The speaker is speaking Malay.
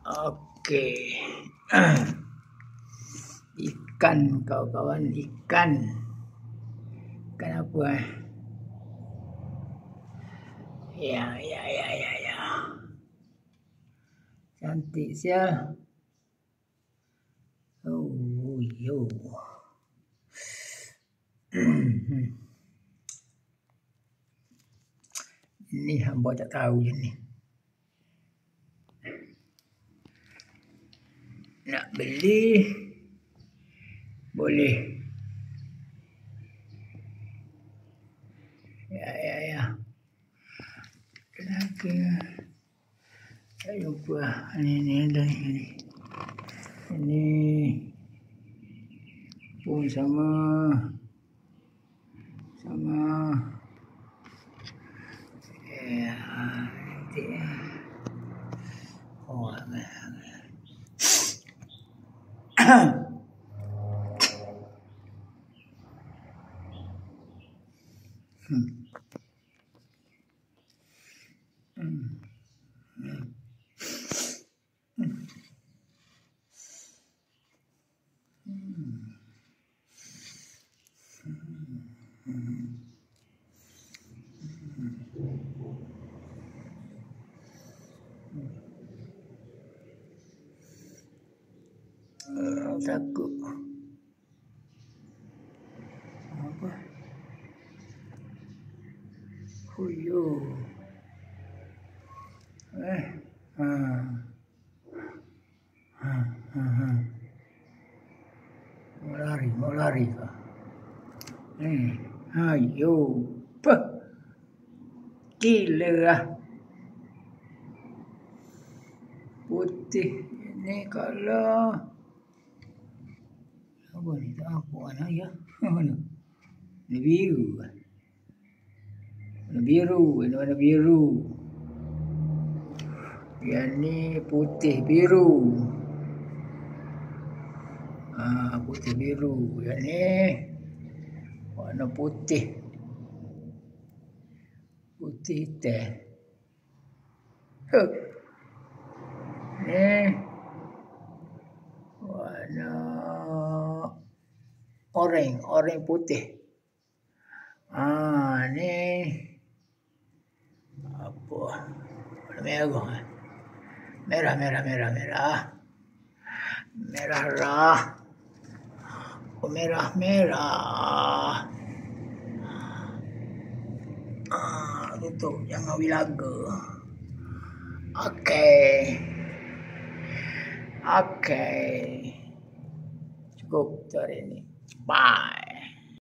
Okey. Ikan, kawan-kawan, ikan. Ikan apa? Ya. Cantik sial. Oh, yo. Ini hamba tak tahu je ni. Nak beli boleh. Ya. Lagi saya jumpa ini. Ini pun sama. Ya, nanti. Oh, takut. Apa? Huyo. Mau lari kah? Ayo. Gila lah. Putih ini kalau apa ni? Tak apa mana ya? Mana? Ini biru. Warna biru. Yang ni putih biru. Putih biru. Yang ni warna putih. Putih hitam. Ni warna oranye putih. Ni apa? Warna merah. Merah. Merah lah. Merah. Tutup jangan wilaga. Okey. Cukup hari ini. Bye.